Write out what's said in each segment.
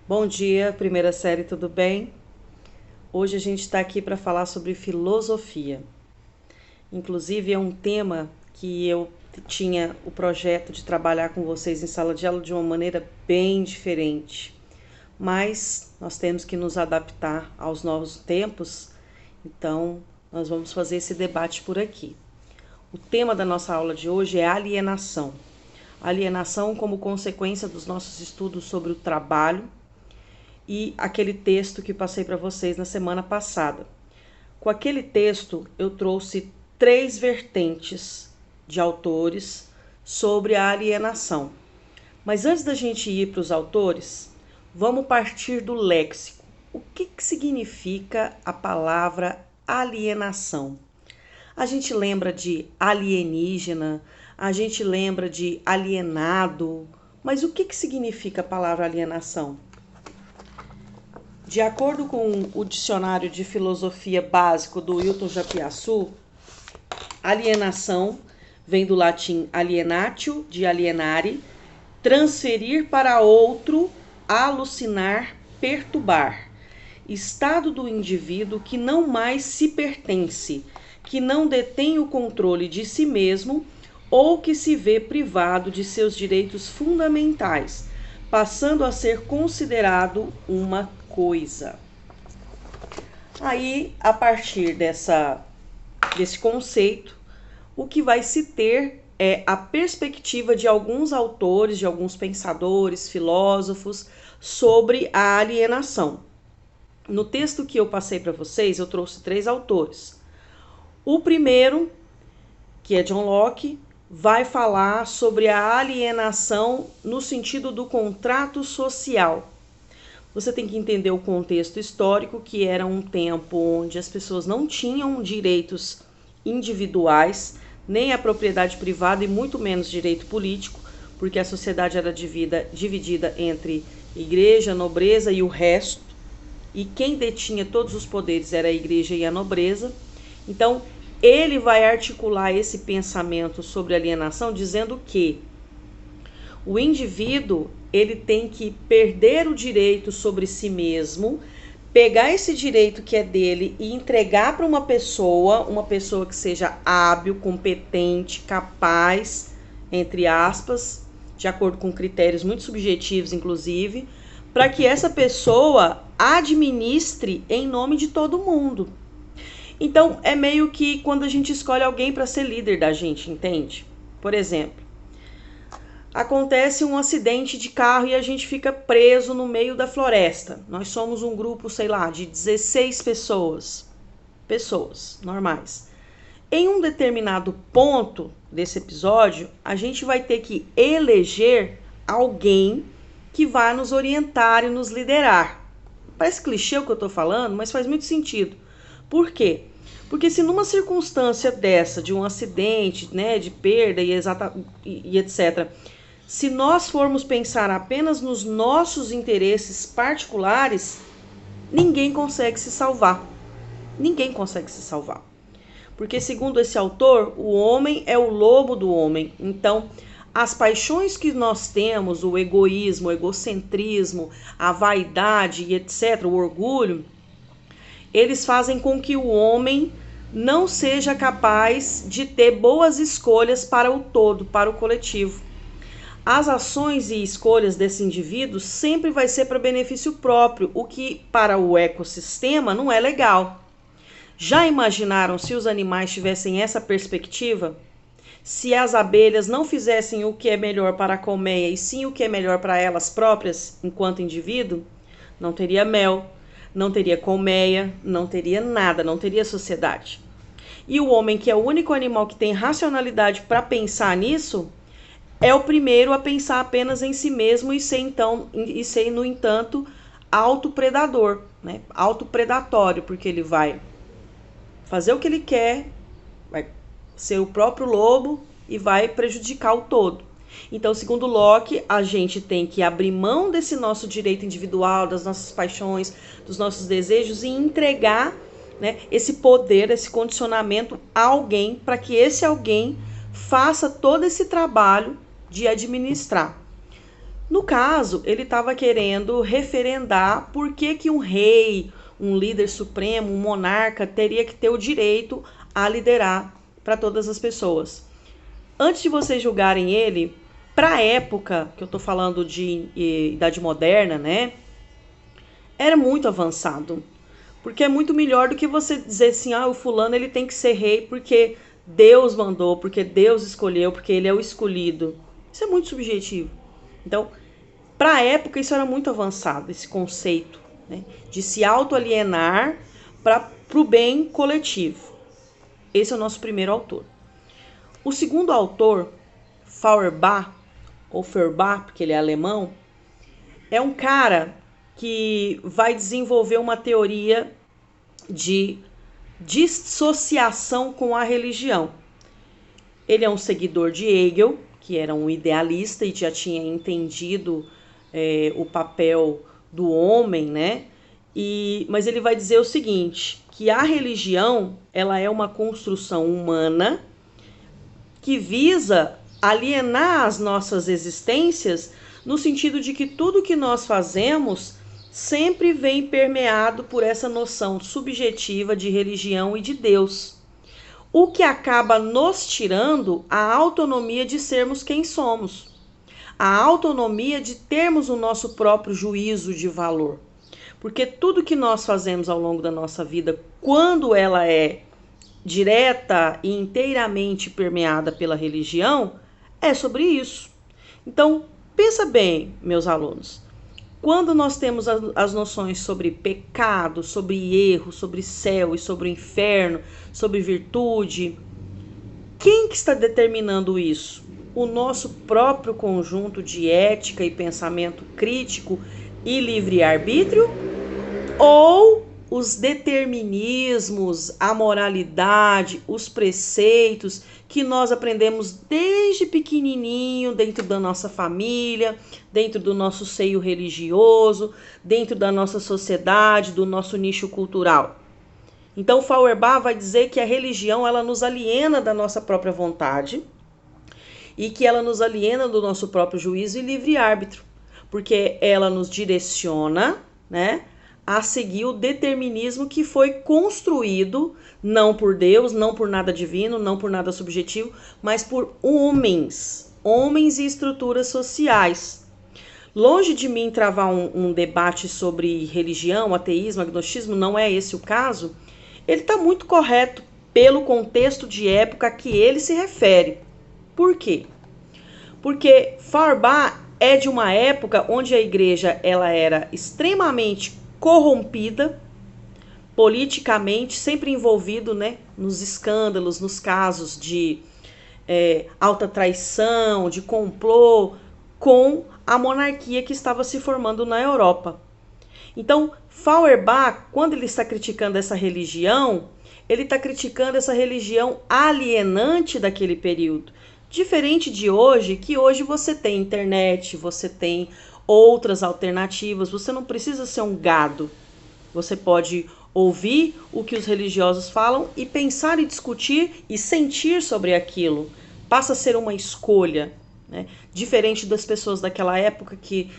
Bom dia, primeira série, tudo bem? Hoje a gente está aqui para falar sobre filosofia. Inclusive, é um tema que eu tinha o projeto de trabalhar com vocês em sala de aula de uma maneira bem diferente. Mas nós temos que nos adaptar aos novos tempos, então nós vamos fazer esse debate por aqui. O tema da nossa aula de hoje é alienação. Alienação como consequência dos nossos estudos sobre o trabalho e aquele texto que passei para vocês na semana passada. Com aquele texto, eu trouxe 3 vertentes de autores sobre a alienação. Mas antes da gente ir para os autores, vamos partir do léxico. O que significa a palavra alienação? A gente lembra de alienígena, a gente lembra de alienado, mas o que significa a palavra alienação? De acordo com o dicionário de filosofia básico do Hilton Japiaçu, alienação vem do latim alienatio, de alienare, transferir para outro, alucinar, perturbar. Estado do indivíduo que não mais se pertence, que não detém o controle de si mesmo ou que se vê privado de seus direitos fundamentais, passando a ser considerado uma coisa. Aí, a partir desse conceito, o que vai se ter é a perspectiva de alguns autores, de alguns pensadores, filósofos, sobre a alienação. No texto que eu passei para vocês, eu trouxe 3 autores. O primeiro, que é John Locke, vai falar sobre a alienação no sentido do contrato social. Você tem que entender o contexto histórico, que era um tempo onde as pessoas não tinham direitos individuais, nem a propriedade privada e muito menos direito político, porque a sociedade era dividida entre igreja, nobreza e o resto, e quem detinha todos os poderes era a igreja e a nobreza. Então, ele vai articular esse pensamento sobre alienação dizendo que o indivíduo ele tem que perder o direito sobre si mesmo, pegar esse direito que é dele e entregar para uma pessoa que seja hábil, competente, capaz, entre aspas, de acordo com critérios muito subjetivos, inclusive, para que essa pessoa administre em nome de todo mundo. Então, é meio que quando a gente escolhe alguém para ser líder da gente, entende? Por exemplo, acontece um acidente de carro e a gente fica preso no meio da floresta. Nós somos um grupo, sei lá, de 16 pessoas normais. Em um determinado ponto desse episódio, a gente vai ter que eleger alguém que vai nos orientar e nos liderar. Parece clichê o que eu tô falando, mas faz muito sentido. Por quê? Porque se numa circunstância dessa, de um acidente, né, de perda e etc., se nós formos pensar apenas nos nossos interesses particulares, ninguém consegue se salvar. Ninguém consegue se salvar. Porque, segundo esse autor, o homem é o lobo do homem. Então, as paixões que nós temos, o egoísmo, o egocentrismo, a vaidade e etc., o orgulho, eles fazem com que o homem não seja capaz de ter boas escolhas para o todo, para o coletivo. As ações e escolhas desse indivíduo sempre vai ser para benefício próprio, o que para o ecossistema não é legal. Já imaginaram se os animais tivessem essa perspectiva? Se as abelhas não fizessem o que é melhor para a colmeia e sim o que é melhor para elas próprias, enquanto indivíduo? Não teria mel, não teria colmeia, não teria nada, não teria sociedade. E o homem, que é o único animal que tem racionalidade para pensar nisso, é o primeiro a pensar apenas em si mesmo e ser no entanto, autopredador, né? Autopredatório, porque ele vai fazer o que ele quer, vai ser o próprio lobo e vai prejudicar o todo. Então, segundo Locke, a gente tem que abrir mão desse nosso direito individual, das nossas paixões, dos nossos desejos e entregar, né, esse poder, esse condicionamento a alguém, para que esse alguém faça todo esse trabalho de administrar. No caso, ele estava querendo referendar por que um rei, um líder supremo, um monarca, teria que ter o direito a liderar para todas as pessoas. Antes de vocês julgarem ele, para a época, que eu estou falando de Idade Moderna, né? Era muito avançado. Porque é muito melhor do que você dizer assim, o fulano ele tem que ser rei porque Deus mandou, porque Deus escolheu, porque ele é o escolhido. Isso é muito subjetivo. Então, para a época, isso era muito avançado, esse conceito, né, de se auto-alienar para o bem coletivo. Esse é o nosso primeiro autor. O segundo autor, Feuerbach, ou Feuerbach, porque ele é alemão, é um cara que vai desenvolver uma teoria de dissociação com a religião. Ele é um seguidor de Hegel, que era um idealista e já tinha entendido o papel do homem, né? Mas ele vai dizer o seguinte, que a religião ela é uma construção humana que visa alienar as nossas existências no sentido de que tudo que nós fazemos sempre vem permeado por essa noção subjetiva de religião e de Deus, o que acaba nos tirando a autonomia de sermos quem somos, a autonomia de termos o nosso próprio juízo de valor. Porque tudo que nós fazemos ao longo da nossa vida, quando ela é direta e inteiramente permeada pela religião, é sobre isso. Então, pensa bem, meus alunos. Quando nós temos as noções sobre pecado, sobre erro, sobre céu e sobre o inferno, sobre virtude, quem que está determinando isso? O nosso próprio conjunto de ética e pensamento crítico e livre-arbítrio? Ou os determinismos, a moralidade, os preceitos que nós aprendemos desde pequenininho dentro da nossa família, dentro do nosso seio religioso, dentro da nossa sociedade, do nosso nicho cultural? Então, Feuerbach vai dizer que a religião ela nos aliena da nossa própria vontade e que ela nos aliena do nosso próprio juízo e livre-árbitro, porque ela nos direciona, né, a seguir o determinismo que foi construído não por Deus, não por nada divino, não por nada subjetivo, mas por homens e estruturas sociais. Longe de mim travar um debate sobre religião, ateísmo, agnosticismo, não é esse o caso, ele está muito correto pelo contexto de época a que ele se refere. Por quê? Porque Feuerbach é de uma época onde a igreja ela era extremamente corrompida politicamente, sempre envolvido, né, nos escândalos, nos casos de alta traição, de complô com a monarquia que estava se formando na Europa. Então, Feuerbach, quando ele está criticando essa religião, ele está criticando essa religião alienante daquele período. Diferente de hoje, que hoje você tem internet, você tem outras alternativas, você não precisa ser um gado. Você pode ouvir o que os religiosos falam e pensar e discutir e sentir sobre aquilo. Passa a ser uma escolha, né? Diferente das pessoas daquela época que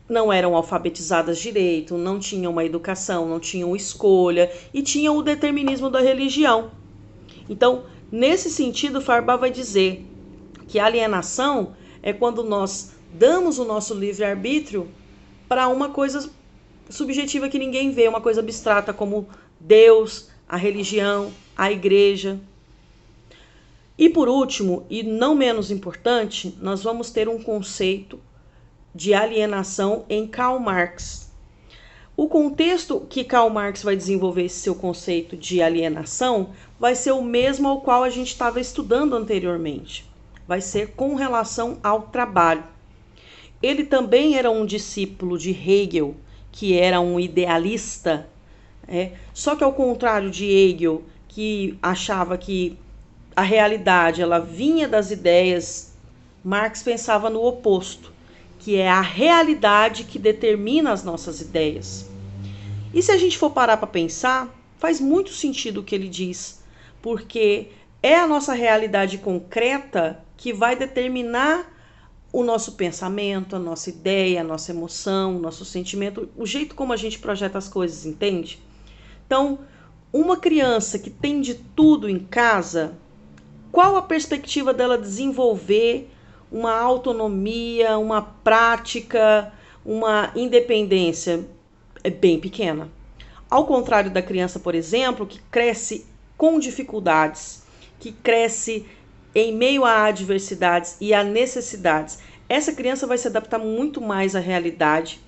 não eram alfabetizadas direito, não tinham uma educação, não tinham escolha e tinham o determinismo da religião. Então, nesse sentido, Feuerbach vai dizer que a alienação é quando nós damos o nosso livre-arbítrio para uma coisa subjetiva que ninguém vê, uma coisa abstrata como Deus, a religião, a igreja. E por último, e não menos importante, nós vamos ter um conceito de alienação em Karl Marx. O contexto que Karl Marx vai desenvolver esse seu conceito de alienação vai ser o mesmo ao qual a gente estava estudando anteriormente. Vai ser com relação ao trabalho. Ele também era um discípulo de Hegel, que era um idealista, só que ao contrário de Hegel, que achava que a realidade ela vinha das ideias, Marx pensava no oposto, que é a realidade que determina as nossas ideias. E se a gente for parar para pensar, faz muito sentido o que ele diz, porque é a nossa realidade concreta que vai determinar o nosso pensamento, a nossa ideia, a nossa emoção, o nosso sentimento, o jeito como a gente projeta as coisas, entende? Então, uma criança que tem de tudo em casa, qual a perspectiva dela desenvolver uma autonomia, uma prática, uma independência? É bem pequena. Ao contrário da criança, por exemplo, que cresce com dificuldades, que cresce em meio a adversidades e a necessidades, essa criança vai se adaptar muito mais à realidade,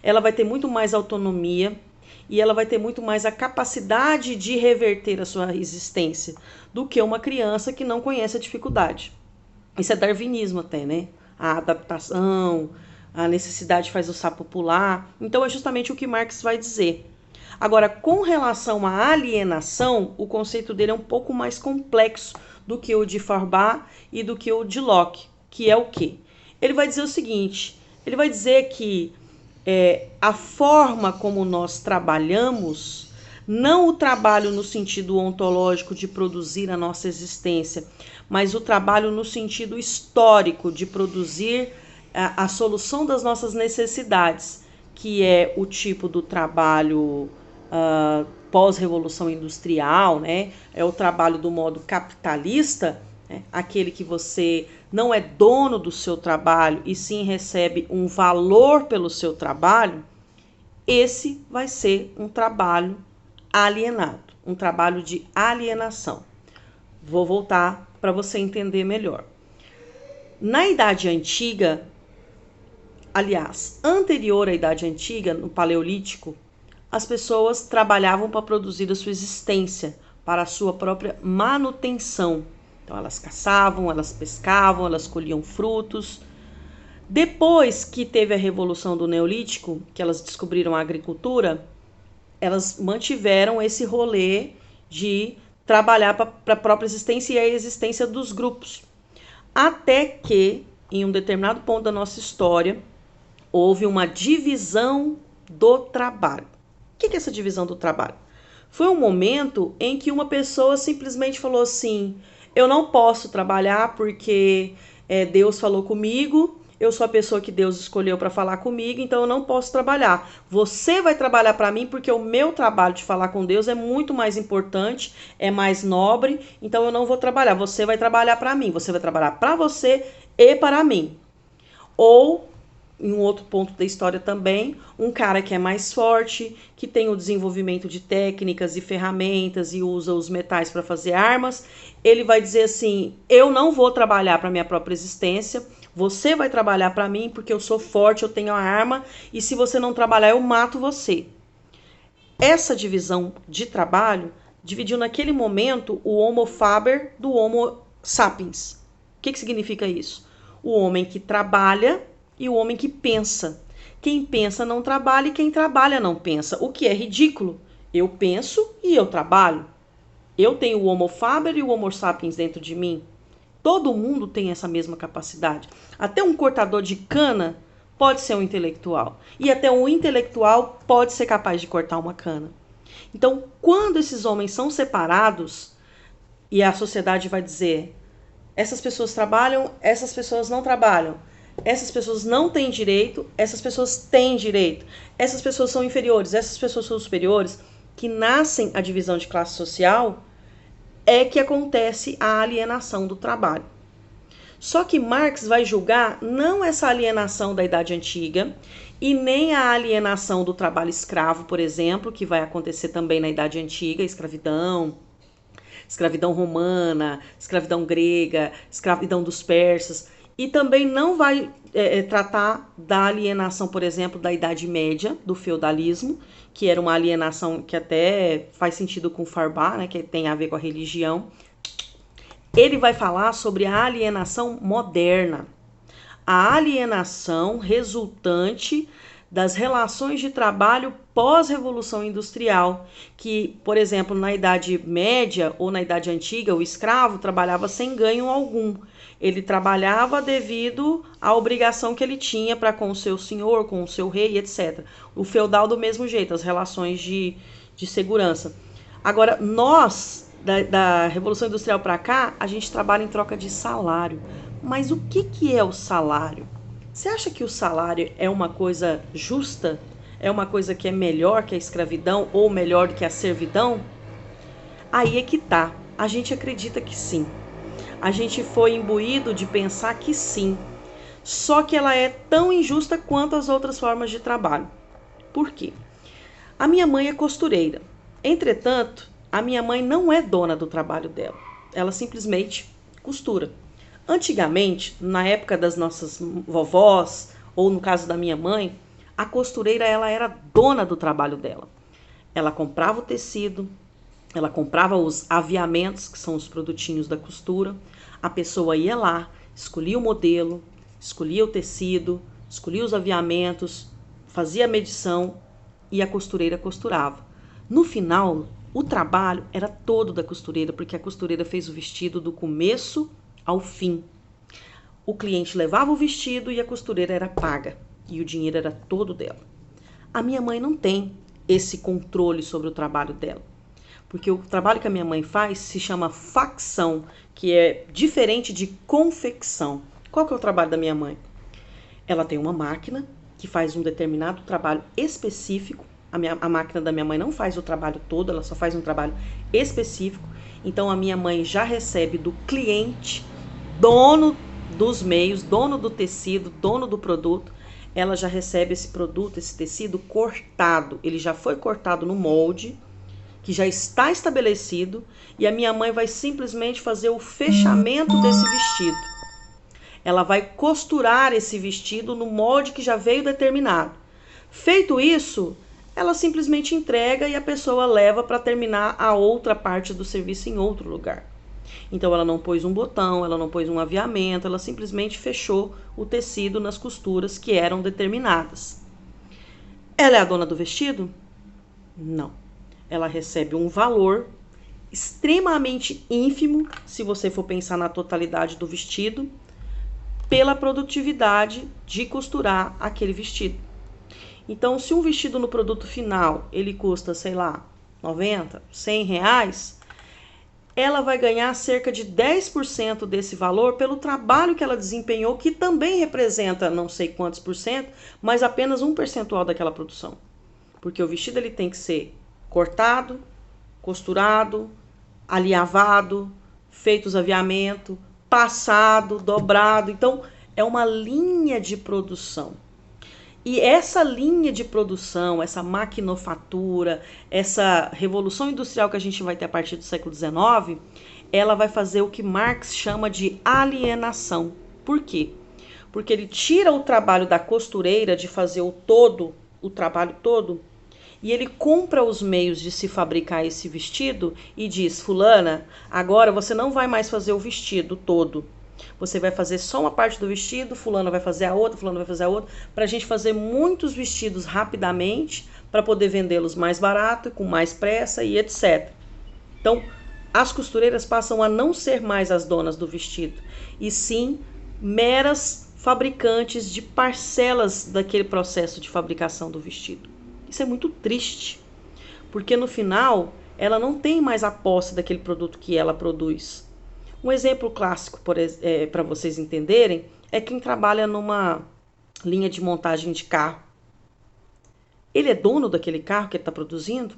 ela vai ter muito mais autonomia e ela vai ter muito mais a capacidade de reverter a sua existência do que uma criança que não conhece a dificuldade. Isso é darwinismo até, né? A adaptação, a necessidade faz o sapo pular. Então é justamente o que Marx vai dizer. Agora, com relação à alienação, o conceito dele é um pouco mais complexo do que o de Feuerbach e do que o de Locke, que é o quê? Ele vai dizer o seguinte, ele vai dizer que a forma como nós trabalhamos, não o trabalho no sentido ontológico de produzir a nossa existência, mas o trabalho no sentido histórico de produzir a solução das nossas necessidades, que é o tipo do trabalho pós-revolução industrial, né? É o trabalho do modo capitalista, né? Aquele que você não é dono do seu trabalho e sim recebe um valor pelo seu trabalho. Esse vai ser um trabalho alienado, um trabalho de alienação. Vou voltar para você entender melhor. Na Idade Antiga, aliás, anterior à Idade Antiga, no Paleolítico, as pessoas trabalhavam para produzir a sua existência, para a sua própria manutenção. Então elas caçavam, elas pescavam, elas colhiam frutos. Depois que teve a Revolução do Neolítico, que elas descobriram a agricultura, elas mantiveram esse rolê de trabalhar para a própria existência e a existência dos grupos. Até que, em um determinado ponto da nossa história, houve uma divisão do trabalho. O que é essa divisão do trabalho? Foi um momento em que uma pessoa simplesmente falou assim, eu não posso trabalhar porque Deus falou comigo, eu sou a pessoa que Deus escolheu para falar comigo, então eu não posso trabalhar. Você vai trabalhar para mim porque o meu trabalho de falar com Deus é muito mais importante, é mais nobre, então eu não vou trabalhar. Você vai trabalhar para mim, você vai trabalhar para você e para mim. Ou, em um outro ponto da história também, um cara que é mais forte, que tem o desenvolvimento de técnicas e ferramentas e usa os metais para fazer armas, ele vai dizer assim, eu não vou trabalhar para minha própria existência, você vai trabalhar para mim porque eu sou forte, eu tenho a arma, e se você não trabalhar, eu mato você. Essa divisão de trabalho dividiu naquele momento o Homo faber do Homo sapiens. O que significa isso? O homem que trabalha e o homem que pensa. Quem pensa não trabalha e quem trabalha não pensa, o que é ridículo. Eu penso e eu trabalho. Eu tenho o Homo faber e o Homo sapiens dentro de mim. Todo mundo tem essa mesma capacidade. Até um cortador de cana pode ser um intelectual. E até um intelectual pode ser capaz de cortar uma cana. Então, quando esses homens são separados, e a sociedade vai dizer, essas pessoas trabalham, essas pessoas não trabalham. Essas pessoas não têm direito, essas pessoas têm direito. Essas pessoas são inferiores, essas pessoas são superiores, que nascem a divisão de classe social, é que acontece a alienação do trabalho. Só que Marx vai julgar não essa alienação da Idade Antiga e nem a alienação do trabalho escravo, por exemplo, que vai acontecer também na Idade Antiga, escravidão romana, escravidão grega, escravidão dos persas. E também não vai tratar da alienação, por exemplo, da Idade Média, do feudalismo, que era uma alienação que até faz sentido com Feuerbach, né, que tem a ver com a religião. Ele vai falar sobre a alienação moderna, a alienação resultante das relações de trabalho pós-revolução industrial, que, por exemplo, na Idade Média ou na Idade Antiga, o escravo trabalhava sem ganho algum. Ele trabalhava devido à obrigação que ele tinha para com o seu senhor, com o seu rei, etc. O feudal do mesmo jeito, as relações de segurança. Agora, nós, da Revolução Industrial para cá, a gente trabalha em troca de salário. Mas o que é o salário? Você acha que o salário é uma coisa justa? É uma coisa que é melhor que a escravidão ou melhor do que a servidão? Aí é que tá. A gente acredita que sim. A gente foi imbuído de pensar que sim. Só que ela é tão injusta quanto as outras formas de trabalho. Por quê? A minha mãe é costureira. Entretanto, a minha mãe não é dona do trabalho dela. Ela simplesmente costura. Antigamente, na época das nossas vovós, ou no caso da minha mãe, a costureira ela era dona do trabalho dela. Ela comprava o tecido, ela comprava os aviamentos, que são os produtinhos da costura. A pessoa ia lá, escolhia o modelo, escolhia o tecido, escolhia os aviamentos, fazia a medição e a costureira costurava. No final, o trabalho era todo da costureira, porque a costureira fez o vestido do começo ao fim. O cliente levava o vestido e a costureira era paga, e o dinheiro era todo dela. A minha mãe não tem esse controle sobre o trabalho dela, porque o trabalho que a minha mãe faz se chama facção, que é diferente de confecção. Qual que é o trabalho da minha mãe? Ela tem uma máquina que faz um determinado trabalho específico. A máquina da minha mãe não faz o trabalho todo, ela só faz um trabalho específico. Então a minha mãe já recebe do cliente, dono dos meios, dono do tecido, dono do produto, ela já recebe esse produto, esse tecido cortado. Ele já foi cortado no molde, que já está estabelecido, e a minha mãe vai simplesmente fazer o fechamento desse vestido. Ela vai costurar esse vestido no molde que já veio determinado. Feito isso, ela simplesmente entrega e a pessoa leva para terminar a outra parte do serviço em outro lugar. Então ela não pôs um botão, ela não pôs um aviamento, ela simplesmente fechou o tecido nas costuras que eram determinadas. Ela é a dona do vestido? Não. Ela recebe um valor extremamente ínfimo, se você for pensar na totalidade do vestido, pela produtividade de costurar aquele vestido. Então, se um vestido no produto final, ele custa, sei lá, 90, 100 reais, ela vai ganhar cerca de 10% desse valor pelo trabalho que ela desempenhou, que também representa não sei quantos por cento, mas apenas um percentual daquela produção. Porque o vestido ele tem que ser cortado, costurado, alinhavado, feito os aviamentos, passado, dobrado. Então, é uma linha de produção. E essa linha de produção, essa maquinofatura, essa revolução industrial que a gente vai ter a partir do século XIX, ela vai fazer o que Marx chama de alienação. Por quê? Porque ele tira o trabalho da costureira de fazer o trabalho todo, e ele compra os meios de se fabricar esse vestido e diz: fulana, agora você não vai mais fazer o vestido todo. Você vai fazer só uma parte do vestido, fulana vai fazer a outra, fulana vai fazer a outra, para a gente fazer muitos vestidos rapidamente, para poder vendê-los mais barato, com mais pressa e etc. Então, as costureiras passam a não ser mais as donas do vestido, e sim meras fabricantes de parcelas daquele processo de fabricação do vestido. Isso é muito triste, porque no final ela não tem mais a posse daquele produto que ela produz. Um exemplo clássico, para vocês entenderem, é quem trabalha numa linha de montagem de carro. Ele é dono daquele carro que ele está produzindo?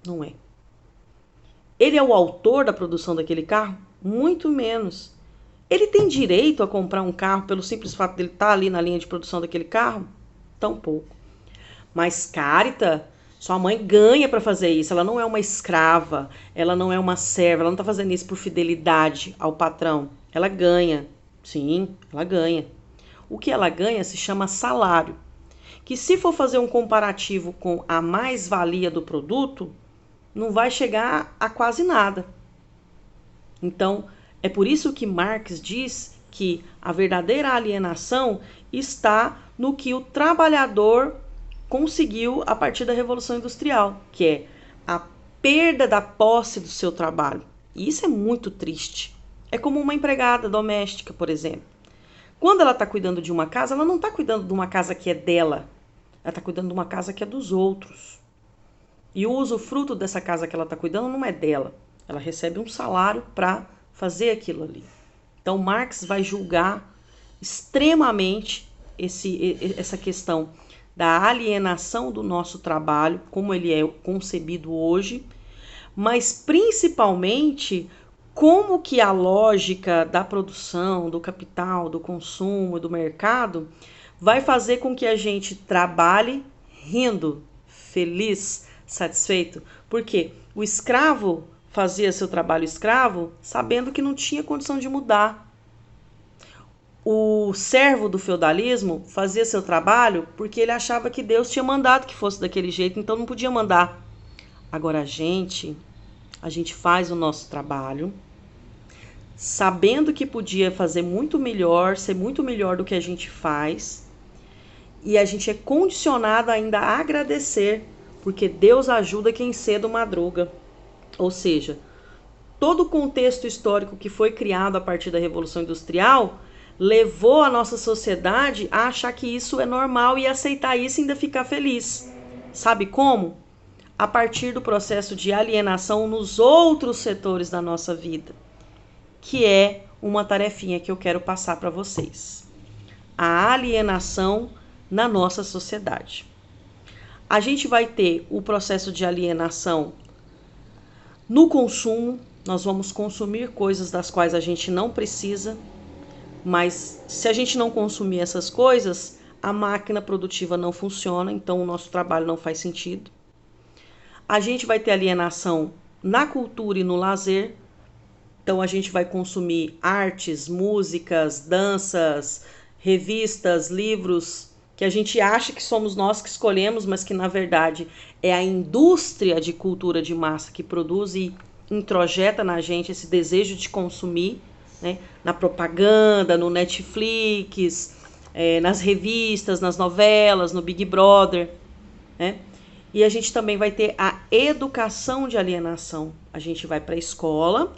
Não é. Ele é o autor da produção daquele carro? Muito menos. Ele tem direito a comprar um carro pelo simples fato de ele estar ali na linha de produção daquele carro? Tampouco. Mas Carita, sua mãe ganha para fazer isso. Ela não é uma escrava, ela não é uma serva, ela não está fazendo isso por fidelidade ao patrão. Ela ganha. Sim, ela ganha. O que ela ganha se chama salário. Que se for fazer um comparativo com a mais-valia do produto, não vai chegar a quase nada. Então, é por isso que Marx diz que a verdadeira alienação está no que o trabalhador conseguiu a partir da Revolução Industrial, que é a perda da posse do seu trabalho. E isso é muito triste. É como uma empregada doméstica, por exemplo. Quando ela está cuidando de uma casa, ela não está cuidando de uma casa que é dela. Ela está cuidando de uma casa que é dos outros. E o usufruto dessa casa que ela está cuidando não é dela. Ela recebe um salário para fazer aquilo ali. Então Marx vai julgar extremamente essa questão da alienação do nosso trabalho, como ele é concebido hoje, mas principalmente como que a lógica da produção, do capital, do consumo, do mercado vai fazer com que a gente trabalhe rindo, feliz, satisfeito. Porque o escravo fazia seu trabalho escravo sabendo que não tinha condição de mudar. O servo do feudalismo fazia seu trabalho porque ele achava que Deus tinha mandado que fosse daquele jeito, então não podia mandar. Agora a gente faz o nosso trabalho sabendo que podia fazer muito melhor, ser muito melhor do que a gente faz, e a gente é condicionado ainda a agradecer, porque Deus ajuda quem cedo madruga. Ou seja, todo o contexto histórico que foi criado a partir da Revolução Industrial levou a nossa sociedade a achar que isso é normal e aceitar isso e ainda ficar feliz. Sabe como? A partir do processo de alienação nos outros setores da nossa vida, que é uma tarefinha que eu quero passar para vocês. A alienação na nossa sociedade. A gente vai ter o processo de alienação no consumo. Nós vamos consumir coisas das quais a gente não precisa, mas se a gente não consumir essas coisas, a máquina produtiva não funciona, então o nosso trabalho não faz sentido. A gente vai ter alienação na cultura e no lazer, então a gente vai consumir artes, músicas, danças, revistas, livros, que a gente acha que somos nós que escolhemos, mas que na verdade é a indústria de cultura de massa que produz e introjeta na gente esse desejo de consumir, né? Na propaganda, no Netflix, nas revistas, nas novelas, no Big Brother, né? E a gente também vai ter a educação de alienação. A gente vai para a escola,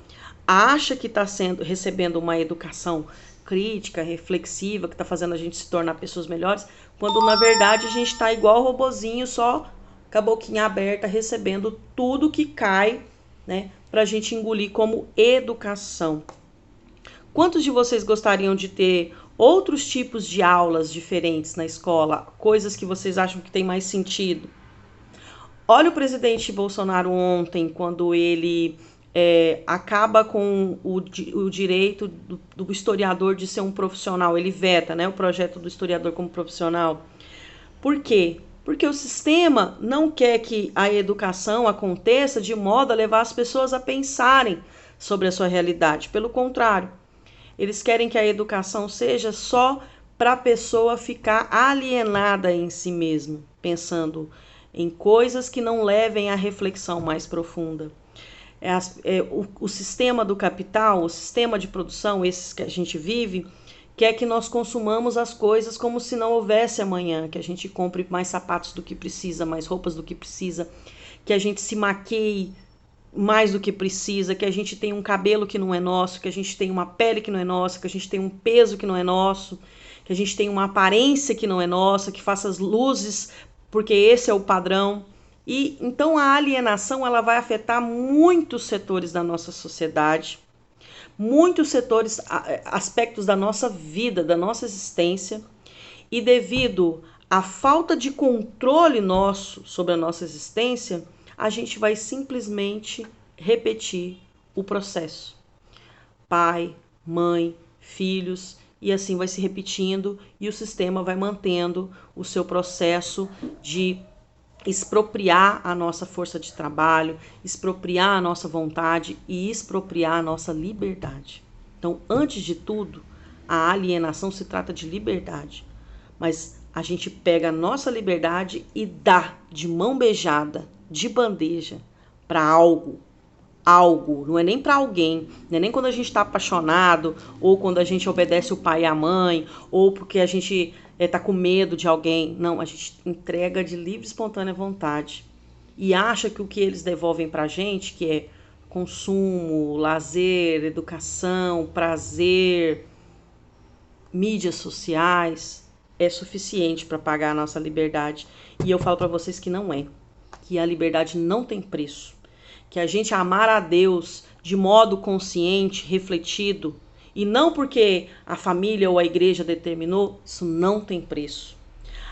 acha que está recebendo uma educação crítica, reflexiva, que está fazendo a gente se tornar pessoas melhores, quando na verdade a gente está igual robozinho, só com a boquinha aberta, recebendo tudo que cai, né, para a gente engolir como educação. Quantos de vocês gostariam de ter outros tipos de aulas diferentes na escola, coisas que vocês acham que tem mais sentido? Olha o presidente Bolsonaro ontem, quando ele acaba com o direito do historiador de ser um profissional. Ele veta, né, o projeto do historiador como profissional. Por quê? Porque o sistema não quer que a educação aconteça de modo a levar as pessoas a pensarem sobre a sua realidade. Pelo contrário, eles querem que a educação seja só para a pessoa ficar alienada em si mesma, pensando em coisas que não levem à reflexão mais profunda. O sistema do capital, o sistema de produção, esses que a gente vive, quer que nós consumamos as coisas como se não houvesse amanhã, que a gente compre mais sapatos do que precisa, mais roupas do que precisa, que a gente se maqueie mais do que precisa, que a gente tenha um cabelo que não é nosso, que a gente tenha uma pele que não é nossa, que a gente tenha um peso que não é nosso, que a gente tenha uma aparência que não é nossa, que faça as luzes, porque esse é o padrão. E então a alienação ela vai afetar muitos setores da nossa sociedade, muitos setores, aspectos da nossa vida, da nossa existência, e devido à falta de controle nosso sobre a nossa existência, a gente vai simplesmente repetir o processo. Pai, mãe, filhos, e assim vai se repetindo, e o sistema vai mantendo o seu processo de expropriar a nossa força de trabalho, expropriar a nossa vontade e expropriar a nossa liberdade. Então, antes de tudo, a alienação se trata de liberdade, mas a gente pega a nossa liberdade e dá de mão beijada, de bandeja, para algo, não é nem para alguém, não é nem quando a gente está apaixonado, ou quando a gente obedece o pai e a mãe, ou porque a gente tá com medo de alguém. Não, a gente entrega de livre e espontânea vontade e acha que o que eles devolvem pra gente, que é consumo, lazer, educação, prazer, mídias sociais, é suficiente para pagar a nossa liberdade. E eu falo para vocês que não é, que a liberdade não tem preço, que a gente amar a Deus de modo consciente, refletido e não porque a família ou a igreja determinou, isso não tem preço.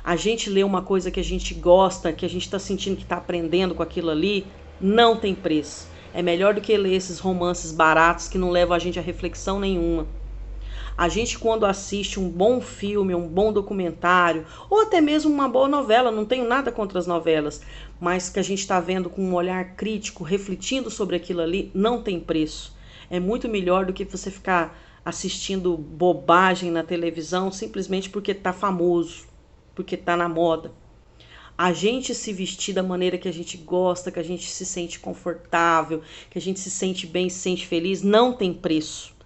A gente lê uma coisa que a gente gosta, que a gente está sentindo que está aprendendo com aquilo ali, não tem preço. É melhor do que ler esses romances baratos que não levam a gente a reflexão nenhuma. A gente, quando assiste um bom filme, um bom documentário, ou até mesmo uma boa novela, não tenho nada contra as novelas, mas que a gente está vendo com um olhar crítico, refletindo sobre aquilo ali, não tem preço. É muito melhor do que você ficar assistindo bobagem na televisão simplesmente porque está famoso, porque está na moda. A gente se vestir da maneira que a gente gosta, que a gente se sente confortável, que a gente se sente bem, se sente feliz, não tem preço.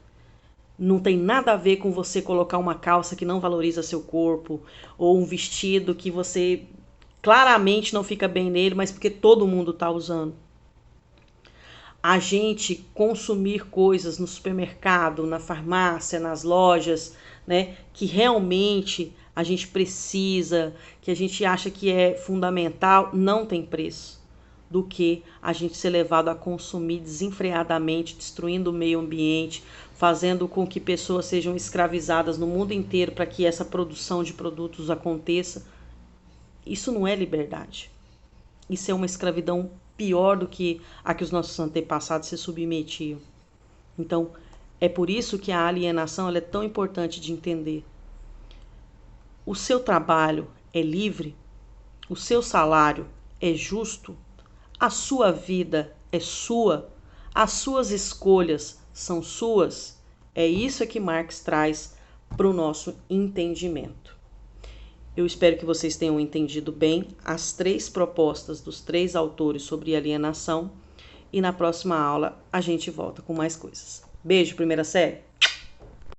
Não tem nada a ver com você colocar uma calça que não valoriza seu corpo, ou um vestido que você claramente não fica bem nele, mas porque todo mundo está usando. A gente consumir coisas no supermercado, na farmácia, nas lojas, né, que realmente a gente precisa, que a gente acha que é fundamental, não tem preço do que a gente ser levado a consumir desenfreadamente, destruindo o meio ambiente, fazendo com que pessoas sejam escravizadas no mundo inteiro para que essa produção de produtos aconteça. Isso não é liberdade. Isso é uma escravidão pior do que a que os nossos antepassados se submetiam. Então, é por isso que a alienação ela é tão importante de entender. O seu trabalho é livre? O seu salário é justo? A sua vida é sua? As suas escolhas são suas? É isso que Marx traz para o nosso entendimento. Eu espero que vocês tenham entendido bem as 3 propostas dos 3 autores sobre alienação e na próxima aula a gente volta com mais coisas. Beijo, primeira série!